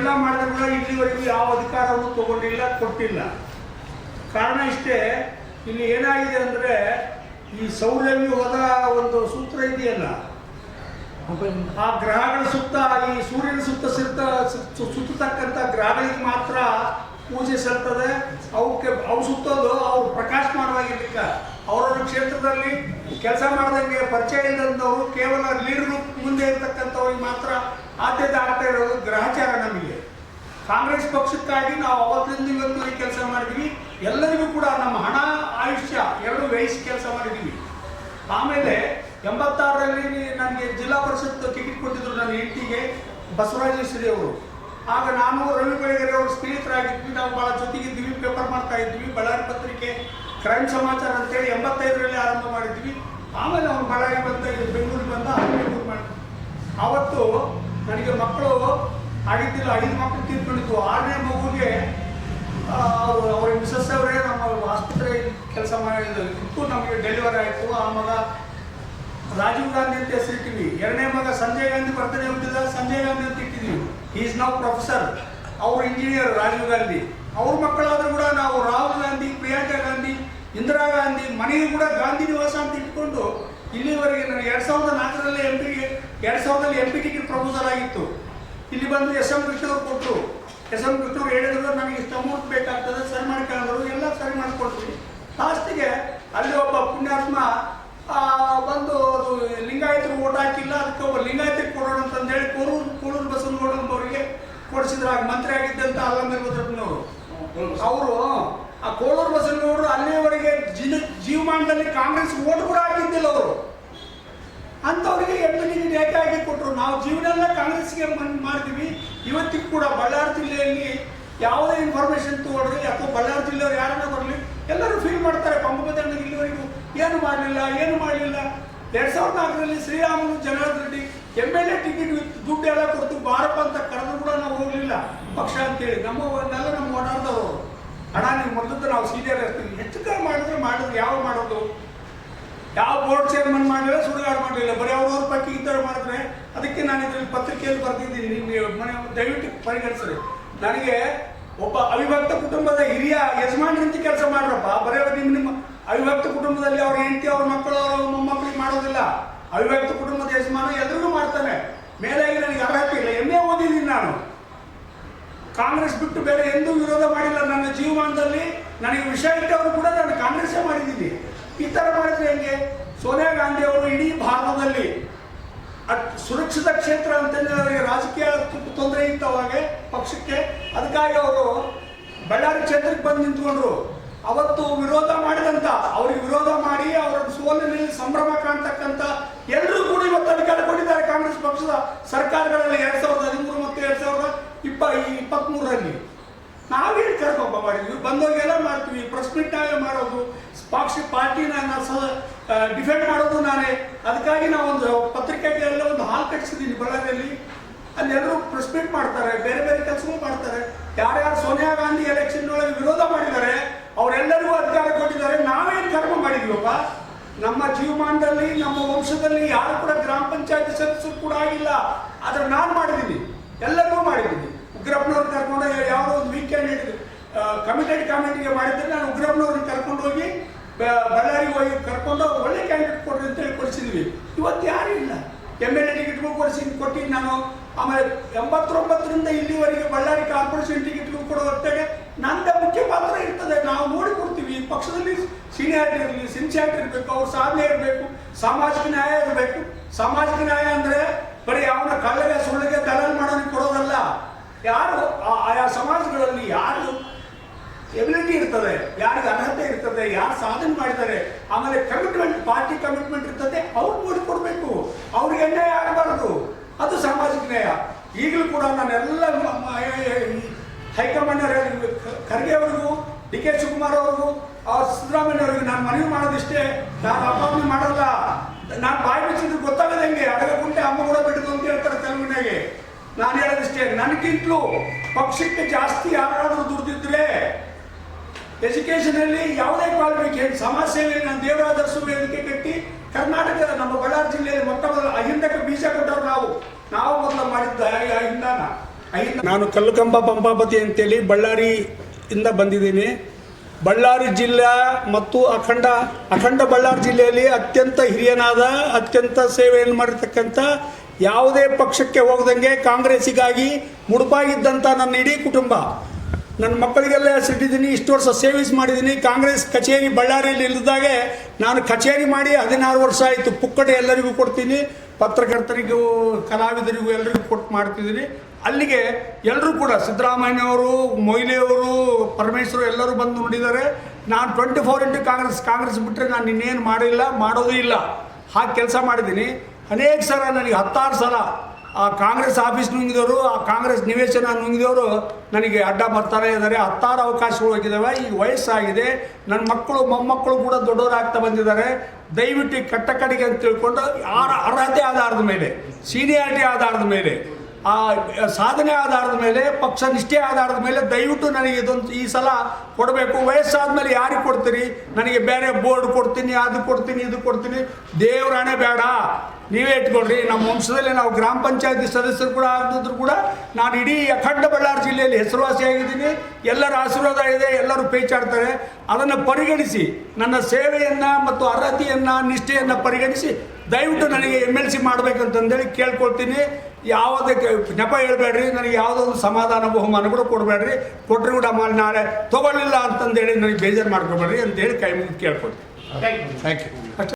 ಇಷ್ಟೆಲ್ಲ ಮಾಡಿದ್ರೆ ಕೂಡ ಇಲ್ಲಿವರೆಗೂ ಯಾವ ಅಧಿಕಾರವನ್ನು ತಗೊಂಡಿಲ್ಲ, ಕೊಟ್ಟಿಲ್ಲ. ಕಾರಣ ಇಷ್ಟೇ, ಇಲ್ಲಿ ಏನಾಗಿದೆ ಅಂದರೆ ಈ ಸೌರವ್ಯೂಹದ ಒಂದು ಸೂತ್ರ ಇದೆಯಲ್ಲ, ಆ ಗ್ರಹಗಳ ಸುತ್ತ, ಈ ಸೂರ್ಯನ ಸುತ್ತ ಸುತ್ತತಕ್ಕಂಥ ಗ್ರಹಗಳಿಗೆ ಮಾತ್ರ ಪೂಜೆ ಸಲ್ತದೆ. ಅವು ಸುತ್ತೋದು ಅವ್ರು ಪ್ರಕಾಶಮಾನವಾಗಿರ್ಲಿಕ್ಕೆ, ಅವರವ್ರ ಕ್ಷೇತ್ರದಲ್ಲಿ ಕೆಲಸ ಮಾಡ್ದಂಗೆ ಪರಿಚಯ ಇಲ್ಲದವರು ಕೇವಲ ಲೀಡರ್ ಮುಂದೆ ಇರ್ತಕ್ಕಂಥವ್ರಿಗೆ ಮಾತ್ರ ಆದ್ಯತೆ ಆಗ್ತಾ ಇರೋದು ಗ್ರಹಚಾರ. ನಮಗೆ ಕಾಂಗ್ರೆಸ್ ಪಕ್ಷಕ್ಕಾಗಿ ನಾವು ಅವತ್ತಿಂದ ಇವತ್ತಿನ ಕೆಲಸ ಮಾಡಿದ್ವಿ. ಎಲ್ಲರಿಗೂ ಕೂಡ ನಮ್ಮ ಹಣ ಆಯುಷ್ಯ ಎರಡು ವ್ಯಯಿಸಿ ಕೆಲಸ ಮಾಡಿದ್ದೀವಿ. ಆಮೇಲೆ 86ರಲ್ಲಿ ನನಗೆ ಜಿಲ್ಲಾ ಪರಿಷತ್ ಟಿಕೆಟ್ ಕೊಟ್ಟಿದ್ರು ನನ್ನ ಹೆಂಡತಿಗೆ, ಬಸವರಾಜೇಶ್ವರಿ ಅವರು. ಆಗ ನಾನು ರವಿ ಬೆಳಗೆರೆ ಅವರು ಸ್ನೇಹಿತರಾಗಿದ್ವಿ. ನಾವು ಭಾಳ ಜೊತೆಗಿದ್ವಿ, ಪೇಪರ್ ಮಾಡ್ತಾ ಇದ್ವಿ. ಬಳ್ಳಾರಿ ಪತ್ರಿಕೆ ಕ್ರೈಮ್ ಸಮಾಚಾರ ಅಂತೇಳಿ 85ರಲ್ಲಿ ಆರಂಭ ಮಾಡಿದ್ವಿ. ಆಮೇಲೆ ಅವ್ನು ಬಳ್ಳಾರಿ ಬಂದ, ಬೆಂಗಳೂರಿಗೆ ಬಂದ, ಬೆಂಗಳೂರು ಮಾಡಿದ್ವಿ. ಆವತ್ತು ನನಗೆ ಮಕ್ಕಳು ಆಗಿದ್ದಿಲ್ಲ, 5 ಮಕ್ಕಳು ತೀರ್ಕೊಂಡಿದ್ವು. 6ನೇ ಮಗುಗೆ ಅವ್ರ ಮಿಸಸ್ ಅವರೇ ನಮ್ಮ ಆಸ್ಪತ್ರೆ ಕೆಲಸ ಮಾಡಿದ್ದು, ನಮಗೆ ಡೆಲಿವರಿ ಆಯಿತು. ಆ ಮಗ ರಾಜೀವ್ ಗಾಂಧಿ ಅಂತ ಹೆಸರಿಟ್ಟಿವಿ. 2ನೇ ಮಗ ಸಂಜಯ್ ಗಾಂಧಿ ಬರ್ತಡೇ ಹುಟ್ಟಿದ, ಸಂಜಯ್ ಗಾಂಧಿ ಅಂತ ಇಟ್ಟಿದ್ವಿ. ಈಸ್ ನಾವು ಪ್ರೊಫೆಸರ್, ಅವರು ಇಂಜಿನಿಯರ್ ರಾಜೀವ್ ಗಾಂಧಿ. ಅವ್ರ ಮಕ್ಕಳಾದ್ರೂ ಕೂಡ ನಾವು ರಾಹುಲ್ ಗಾಂಧಿ, ಪ್ರಿಯಾಂಕಾ ಗಾಂಧಿ, ಇಂದಿರಾ ಗಾಂಧಿ, ಮನೆಗೂ ಕೂಡ ಗಾಂಧಿ ನಿವಾಸ ಅಂತ ಇಟ್ಕೊಂಡು ಇಲ್ಲಿವರೆಗೆ ನನಗೆ 2004ರಲ್ಲಿ MP ಟಿಕೆಟ್ ಪ್ರಪೋಸಲ್ ಆಗಿತ್ತು. ಇಲ್ಲಿ ಬಂದು SM ಕೃಷ್ಣವ್ರು ಕೊಟ್ಟರು. SM ಕೃಷ್ಣವ್ರು ಹೇಳಿದ್ರು ನನಗೆ ಇಷ್ಟು ಅಮೌಂಟ್ ಬೇಕಾಗ್ತದೆ, ಸರಿ ಮಾಡ್ಕೊಂಡ್ರು. ಎಲ್ಲ ಸರಿ ಮಾಡಿಕೊಡ್ತೀವಿ. ಲಾಸ್ಟಿಗೆ ಅಲ್ಲಿ ಒಬ್ಬ ಪುಣ್ಯಾತ್ಮ ಬಂದು ಅದು ಲಿಂಗಾಯತರು ಓಟ್ ಹಾಕಿಲ್ಲ, ಅದಕ್ಕೆ ಒಬ್ಬ ಲಿಂಗಾಯತರಿಗೆ ಕೊಡೋಣ ಅಂತಂದೇಳಿ ಕೋಳೂರು ಬಸವನಗೌಡ ಅವರಿಗೆ ಕೊಡಿಸಿದ್ರು. ಆಗ ಮಂತ್ರಿ ಆಗಿದ್ದಂಥ ಅಲ್ಲಂಬೀರ್ ಭದ್ರಪ್ಪನವರು. ಅವರು ಆ ಕೋಳೂರು ಬಸವನಗೌಡರು ಅಲ್ಲಿಯವರೆಗೆ ಜೀವಮಾನದಲ್ಲಿ ಕಾಂಗ್ರೆಸ್ ಓಟ್ ಕೂಡ ಹಾಕಿದ್ದಿಲ್ಲ ಅವರು. ಅಂಥವ್ರಿಗೆ MP ಟಿಕೆಟ್ ಏಕಾಗಿ ಕೊಟ್ಟರು. ನಾವು ಜೀವನ ಕಾಂಗ್ರೆಸ್ಗೆ ಮಾಡ್ತೀವಿ. ಇವತ್ತಿಗೂ ಕೂಡ ಬಳ್ಳಾರಿ ಜಿಲ್ಲೆಯಲ್ಲಿ ಯಾವುದೇ ಇನ್ಫಾರ್ಮೇಶನ್ ತಗೊಂಡ್ರಿ ಅಥವಾ ಬಳ್ಳಾರಿ ಜಿಲ್ಲೆಯವರು ಯಾರನ್ನ ಬರಲಿ ಎಲ್ಲರೂ ಫೀಲ್ ಮಾಡ್ತಾರೆ, ಪಂಪಭದ್ರನಿಗೆ ಇಲ್ಲಿವರೆಗೂ ಏನು ಮಾಡಲಿಲ್ಲ. 2004ರಲ್ಲಿ ಶ್ರೀರಾಮುಲು, ಜನಾರ್ದನ್ ರೆಡ್ಡಿ MLA ಟಿಕೆಟ್ ದುಡ್ಡು ಎಲ್ಲ ಕೊಡ್ತು, ಬಾರಪ್ಪ ಅಂತ ಕರೆದು ಕೂಡ ನಾವು ಹೋಗಲಿಲ್ಲ ಪಕ್ಷ ಅಂತೇಳಿ. ನಮ್ಮನ್ನೆಲ್ಲ ನಮ್ಮ ಓಡಾಡ್ದವರು, ಹಣ ನೀವು ಮೊದಲು ನಾವು ಸೀನಿಯರ್ ಇರ್ತೀವಿ, ಹೆಚ್ಚು ಮಾಡಿದ್ರೆ ಯಾವ ಮಾಡೋದು? ಯಾವ ಬೋರ್ಡ್ ಚೇರ್ಮನ್ ಮಾಡಲಿಲ್ಲ, ಸುಡುಗಾಡು ಮಾಡಲಿಲ್ಲ, ಬರೀ ಅವ್ರವ್ರ ಪೈಕಿ ಇದ್ದರು ಮಾಡಿದ್ರೆ. ಅದಕ್ಕೆ ನಾನು ಇದರಲ್ಲಿ ಪತ್ರಿಕೆಯಲ್ಲಿ ಬರ್ತಿದ್ದೀನಿ, ನೀವು ದಯವಿಟ್ಟು ಪರಿಗಣಿಸ್ರಿ. ನನಗೆ ಒಬ್ಬ ಅವಿಭಕ್ತ ಕುಟುಂಬದ ಹಿರಿಯ ಯಜಮಾನರಂತೆ ಕೆಲಸ ಮಾಡ್ರಪ್ಪ. ಬರೀ ನಿಮ್ಮ ಅವಿಭಕ್ತ ಕುಟುಂಬದಲ್ಲಿ ಅವ್ರ ಹೆಂಡತಿ, ಅವ್ರ ಮಕ್ಕಳು, ಅವ್ರ ಮೊಮ್ಮಕ್ಕಳಿಗೆ ಮಾಡೋದಿಲ್ಲ. ಅವಿಭಕ್ತ ಕುಟುಂಬದ ಯಜಮಾನ ಎಲ್ರಿಗೂ ಮಾಡ್ತಾನೆ. ಮೇಲಾಗಿ ನನಗೆ ಅರ್ಹತೆ ಇಲ್ಲ. MA ಓದಿದ್ದೀನಿ ನಾನು. ಕಾಂಗ್ರೆಸ್ ಬಿಟ್ಟು ಬೇರೆ ಎಂದೂ ವಿರೋಧ ಮಾಡಿಲ್ಲ ನನ್ನ ಜೀವಮಾನದಲ್ಲಿ. ನನಗೆ ವಿಷಯ ಇಟ್ಟವರು ಕೂಡ ನಾನು ಕಾಂಗ್ರೆಸ್ಸೇ ಮಾಡಿದ್ದೀನಿ. ಈ ಥರ ಮಾಡಿದ್ರೆ ಹೆಂಗೆ? ಸೋನಿಯಾ ಗಾಂಧಿ ಅವರು ಇಡೀ ಭಾರತದಲ್ಲಿ ಸುರಕ್ಷಿತ ಕ್ಷೇತ್ರ ಅಂತಂದ್ರೆ ಅವರಿಗೆ ರಾಜಕೀಯ ತೊಂದರೆ ಇತ್ತವಾಗೆ ಪಕ್ಷಕ್ಕೆ. ಅದಕ್ಕಾಗಿ ಅವರು ಬಳ್ಳಾರಿ ಕ್ಷೇತ್ರಕ್ಕೆ ಬಂದು ನಿಂತ್ಕೊಂಡ್ರು. ಅವತ್ತು ವಿರೋಧ ಮಾಡಿದಂಥ, ಅವ್ರಿಗೆ ವಿರೋಧ ಮಾಡಿ ಅವರ ಸೋಲಿನಲ್ಲಿ ಸಂಭ್ರಮ ಕಾಣ್ತಕ್ಕಂಥ ಎಲ್ಲರೂ ಕೂಡ ಇವತ್ತು ಅಧಿಕಾರ ಕೊಟ್ಟಿದ್ದಾರೆ ಕಾಂಗ್ರೆಸ್ ಪಕ್ಷದ ಸರ್ಕಾರಗಳಲ್ಲಿ 2013 ಮತ್ತು 2023ರಲ್ಲಿ. ನಾವೇನು ಕರ್ಕೊಂಬ ಮಾಡಿದ್ವಿ, ಬಂದೋಗೆಲ್ಲ ಮಾಡ್ತೀವಿ. ಪ್ರೆಸ್ ಮೀಟ್ ನಾವೇ ಮಾಡೋದು, ಪಾರ್ಟಿನ ಡಿಫೆಂಡ್ ಮಾಡೋದು ನಾನೇ. ಅದಕ್ಕಾಗಿ ನಾವೊಂದು ಪತ್ರಿಕೆಗೆಲ್ಲ ಒಂದು ಹಾಲ್ ಕಟ್ಟಿಸಿದ್ದೀನಿ ಬಳ್ಳಾರಿಯಲ್ಲಿ. ಅಲ್ಲೆಲ್ಲರೂ ಪ್ರೆಸ್ ಮೀಟ್ ಮಾಡ್ತಾರೆ, ಬೇರೆ ಬೇರೆ ಕೆಲಸಗಳು ಮಾಡ್ತಾರೆ. ಯಾರ್ಯಾರು ಸೋನಿಯಾ ಗಾಂಧಿ ಎಲೆಕ್ಷನ್ ಒಳಗೆ ವಿರೋಧ ಮಾಡಿದ್ದಾರೆ ಅವರೆಲ್ಲರಿಗೂ ಅಧಿಕಾರ ಕೊಟ್ಟಿದ್ದಾರೆ. ನಾವೇನು ಕರ್ಮ ಮಾಡಿದ್ವಪ್ಪ? ನಮ್ಮ ಜೀವಮಾನದಲ್ಲಿ, ನಮ್ಮ ವಂಶದಲ್ಲಿ ಯಾರು ಕೂಡ ಗ್ರಾಮ ಪಂಚಾಯತ್ ಸದಸ್ಯರು ಕೂಡ ಆಗಿಲ್ಲ. ಆದರೆ ನಾನು ಮಾಡಿದ್ದೀನಿ, ಎಲ್ಲರಿಗೂ ಮಾಡಿದ್ದೀನಿ. ಉಗ್ರಪ್ಪನವ್ರು ಕರ್ಕೊಂಡು ಯಾವುದೋ ಒಂದು ವೀಕೆಂಡ್ ಕಮಿಟಿಗೆ ಮಾಡಿದ್ರೆ ನಾನು ಉಗ್ರಪ್ಪನವ್ರಿಗೆ ಕರ್ಕೊಂಡು ಹೋಗಿ ಬಳ್ಳಾರಿಗೆ ಹೋಗಿ ಕರ್ಕೊಂಡು ಒಳ್ಳೆ ಕ್ಯಾಂಡಿಡೇಟ್ ಕೊಡ್ರಿ ಅಂತೇಳಿ ಕೊಡಿಸಿದ್ವಿ. ಇವತ್ತು ಯಾರೂ ಇಲ್ಲ. MLA ಟಿಕೆಟ್ಗಳು ಕೊಟ್ಟಿದ್ದು ನಾನು. ಆಮೇಲೆ 89ರಿಂದ ಇಲ್ಲಿವರೆಗೆ ಬಳ್ಳಾರಿ ಕಾರ್ಪೊರೇಷನ್ ಟಿಕೆಟ್ಗಳು ಕೊಡೋ ಹೊತ್ತಿಗೆ ನಂದೇ ಮುಖ್ಯ ಪಾತ್ರ ಇರ್ತದೆ. ನಾವು ನೋಡಿಕೊಡ್ತೀವಿ. ಪಕ್ಷದಲ್ಲಿ ಸೀನಿಯಾರಿಟಿ ಇರಲಿ, ಸಿನ್ಸಿಯಾರಿಟಿ ಇರಬೇಕು, ಅವ್ರ ಸಾಧನೆ ಇರಬೇಕು, ಸಾಮಾಜಿಕ ನ್ಯಾಯ ಇರಬೇಕು. ಸಾಮಾಜಿಕ ನ್ಯಾಯ ಅಂದರೆ ಬರೀ ಅವನ ಕಳ್ಳಗೆ ಸುಳ್ಳಿಗೆ ದಲಾಲ್ ಮಾಡೋನಿಗೆ ಕೊಡೋದಲ್ಲ. ಯಾರು ಆಯಾ ಸಮಾಜಗಳಲ್ಲಿ ಯಾರು ಎಬಿಲಿಟಿ ಇರ್ತದೆ, ಯಾರಿಗೆ ಅರ್ಹತೆ ಇರ್ತದೆ, ಯಾರು ಸಾಧನೆ ಮಾಡಿದ್ದಾರೆ, ಆಮೇಲೆ ಕಮಿಟ್ಮೆಂಟ್, ಪಾರ್ಟಿ ಕಮಿಟ್ಮೆಂಟ್ ಇರ್ತದೆ, ಅವ್ರು ನೋಡಿಕೊಡ್ಬೇಕು. ಅವ್ರಿಗೆ ಅನ್ಯಾಯ ಆಗಬಾರ್ದು. ಅದು ಸಾಮಾಜಿಕ ನ್ಯಾಯ. ಈಗಲೂ ಕೂಡ ನಾನೆಲ್ಲ ಹೈಕಮಾಂಡ್ ಖರ್ಗೆ ಅವರಿಗೂ, DK ಶಿವಕುಮಾರ್ ಅವ್ರಿಗೂ, ಸಿದ್ದರಾಮಯ್ಯ ಅವರಿಗೂ ನಾನು ಮನವಿ ಮಾಡೋದಿಷ್ಟೇ, ನಾನು ಅಪಾವಣೆ ಮಾಡಲ್ಲ. ನಾನು ಬಾಯಿ ಬಿಚ್ಚಿದ್ರೆ ಗೊತ್ತಾಗದಂಗೆ ಅಡಗ ಕುಂಟೆ ಅಮ್ಮ ಕೂಡ ಬಿಡೋದು ಅಂತ ಹೇಳ್ತಾರೆ ತೆಲುಗಿನಾಗೆ. ನಾನು ಹೇಳೋದಿಷ್ಟೇ, ನನಗಿಂತಲೂ ಪಕ್ಷಕ್ಕೆ ಜಾಸ್ತಿ ಯಾರಾದರೂ ದುಡ್ದಿದ್ರೆ ಎಜುಕೇಷನಲ್ಲಿ ಯಾವುದೇ ಕ್ವಾಲಿಫಿಕೇಶನ್, ಸಮಾಜ ಸೇವೆಯಲ್ಲಿ ನಾನು ದೇವರಾದರ್ಶು ವೇದಿಕೆ ಕಟ್ಟಿ ಕರ್ನಾಟಕದ ನಮ್ಮ ಬಳ್ಳಾರಿ ಜಿಲ್ಲೆಯಲ್ಲಿ ಮೊಟ್ಟ ಮೊದಲ ಅಹಿಂದಕ್ಕೆ ಬೀಜ ಕೊಟ್ಟವ್ರು ನಾವು ಮೊದಲು ಮಾಡಿದ್ದ ಅಹಿಂದಾನ. ನಾನು ಕಲ್ಲುಕಂಬ ಪಂಪಾಪತಿ ಅಂತೇಳಿ ಬಳ್ಳಾರಿಯಿಂದ ಬಂದಿದ್ದೀನಿ. ಬಳ್ಳಾರಿ ಜಿಲ್ಲೆ ಮತ್ತು ಅಖಂಡ ಬಳ್ಳಾರಿ ಜಿಲ್ಲೆಯಲ್ಲಿ ಅತ್ಯಂತ ಹಿರಿಯನಾದ, ಅತ್ಯಂತ ಸೇವೆಯನ್ನು ಮಾಡಿರ್ತಕ್ಕಂಥ, ಯಾವುದೇ ಪಕ್ಷಕ್ಕೆ ಹೋಗದಂಗೆ ಕಾಂಗ್ರೆಸ್ಸಿಗಾಗಿ ಮುಡುಪಾಗಿದ್ದಂಥ ನನ್ನ ಇಡೀ ಕುಟುಂಬ, ನನ್ನ ಮಕ್ಕಳಿಗೆಲ್ಲ ಸಿಟ್ಟಿದ್ದೀನಿ. ಇಷ್ಟು ವರ್ಷ ಸೇವಿಸ್ ಮಾಡಿದ್ದೀನಿ. ಕಾಂಗ್ರೆಸ್ ಕಚೇರಿ ಬಳ್ಳಾರಿಯಲ್ಲಿ ಇಲ್ಲದಾಗೆ ನಾನು ಕಚೇರಿ ಮಾಡಿ 16 ವರ್ಷ ಆಯಿತು. ಪುಕ್ಕಟೆ ಎಲ್ಲರಿಗೂ ಕೊಡ್ತೀನಿ, ಪತ್ರಕರ್ತರಿಗೂ ಕಲಾವಿದರಿಗೂ ಎಲ್ಲರಿಗೂ ಕೊಟ್ಟು ಮಾಡ್ತಿದ್ದೀನಿ. ಅಲ್ಲಿಗೆ ಎಲ್ಲರೂ ಕೂಡ ಸಿದ್ದರಾಮಯ್ಯನವರು, ಮೊಯ್ಲಿಯವರು, ಪರಮೇಶ್ವರು ಎಲ್ಲರೂ ಬಂದು ನೋಡಿದ್ದಾರೆ. ನಾನು 24x ಕಾಂಗ್ರೆಸ್ ಬಿಟ್ಟರೆ ನಾನು ಇನ್ನೇನು ಮಾಡಿಲ್ಲ, ಮಾಡೋದೂ ಇಲ್ಲ. ಹಾಗೆ ಕೆಲಸ ಮಾಡಿದ್ದೀನಿ. ಅನೇಕ ಸಲ ನನಗೆ 16 ಸಲ ಆ ಕಾಂಗ್ರೆಸ್ ಆಫೀಸ್ ನುಂಗಿದವರು, ಆ ಕಾಂಗ್ರೆಸ್ ನಿವೇಶನ ನುಂಗಿದವರು ನನಗೆ ಅಡ್ಡ ಬರ್ತಾನೆ ಇದ್ದಾರೆ. 16 ಅವಕಾಶಗಳು ಹೋಗಿದ್ದಾವೆ. ಈಗ ವಯಸ್ಸಾಗಿದೆ. ನನ್ನ ಮಕ್ಕಳು ಮೊಮ್ಮಕ್ಕಳು ಕೂಡ ದೊಡ್ಡವರಾಗ್ತಾ ಬಂದಿದ್ದಾರೆ. ದಯವಿಟ್ಟು ಕಟ್ಟ ಕಡೆಗೆ ಅಂತ ತಿಳ್ಕೊಂಡು ಅರ್ಹತೆ ಆಧಾರದ ಮೇಲೆ, ಸೀನಿಯಾರಿಟಿ ಆಧಾರದ ಮೇಲೆ, ಆ ಸಾಧನೆ ಆಧಾರದ ಮೇಲೆ, ಪಕ್ಷ ನಿಷ್ಠೆ ಆಧಾರದ ಮೇಲೆ ದಯವಿಟ್ಟು ನನಗೆ ಇದೊಂದು ಈ ಸಲ ಕೊಡಬೇಕು. ವಯಸ್ಸಾದ್ಮೇಲೆ ಯಾರಿಗೆ ಕೊಡ್ತೀರಿ? ನನಗೆ ಬೇರೆ ಬೋರ್ಡ್ ಕೊಡ್ತೀನಿ, ಅದು ಕೊಡ್ತೀನಿ, ಇದು ಕೊಡ್ತೀನಿ. ದೇವರಾಣೆ ಬೇಡ, ನೀವೇ ಇಟ್ಕೊಳ್ರಿ. ನಮ್ಮ ವಂಶದಲ್ಲಿ ನಾವು ಗ್ರಾಮ ಪಂಚಾಯತಿ ಸದಸ್ಯರು ಕೂಡ ಆಗದಿದ್ರು ಕೂಡ ನಾನು ಇಡೀ ಅಖಂಡ ಬಳ್ಳಾರಿ ಜಿಲ್ಲೆಯಲ್ಲಿ ಹೆಸರುವಾಸಿಯಾಗಿದ್ದೀನಿ. ಎಲ್ಲರ ಆಶೀರ್ವಾದ ಇದೆ, ಎಲ್ಲರೂ ಪೇಚಾಡ್ತಾರೆ. ಅದನ್ನು ಪರಿಗಣಿಸಿ, ನನ್ನ ಸೇವೆಯನ್ನು ಮತ್ತು ಅರ್ಹತೆಯನ್ನು, ನಿಷ್ಠೆಯನ್ನು ಪರಿಗಣಿಸಿ ದಯವಿಟ್ಟು ನನಗೆ MLC ಮಾಡಬೇಕಂತಂದೇಳಿ ಕೇಳ್ಕೊಳ್ತೀನಿ. ಯಾವುದಕ್ಕೆ ನೆಪ ಹೇಳ್ಬೇಡ್ರಿ. ನನಗೆ ಯಾವುದೋ ಒಂದು ಸಮಾಧಾನ ಬಹುಮಾನ ಕೂಡ ಕೊಡಬೇಡ್ರಿ. ಕೊಟ್ಟರೆ ಕೂಡ ನಾಳೆ ತೊಗೊಳ್ಳಿಲ್ಲ ಅಂತಂದೇಳಿ ನನಗೆ ಬೇಜಾರು ಮಾಡ್ಕೊಬೇಡ್ರಿ ಅಂತೇಳಿ ಕೈ ಮುಗಿದು ಕೇಳ್ಕೊಳ್ತೀನಿ. Thank you.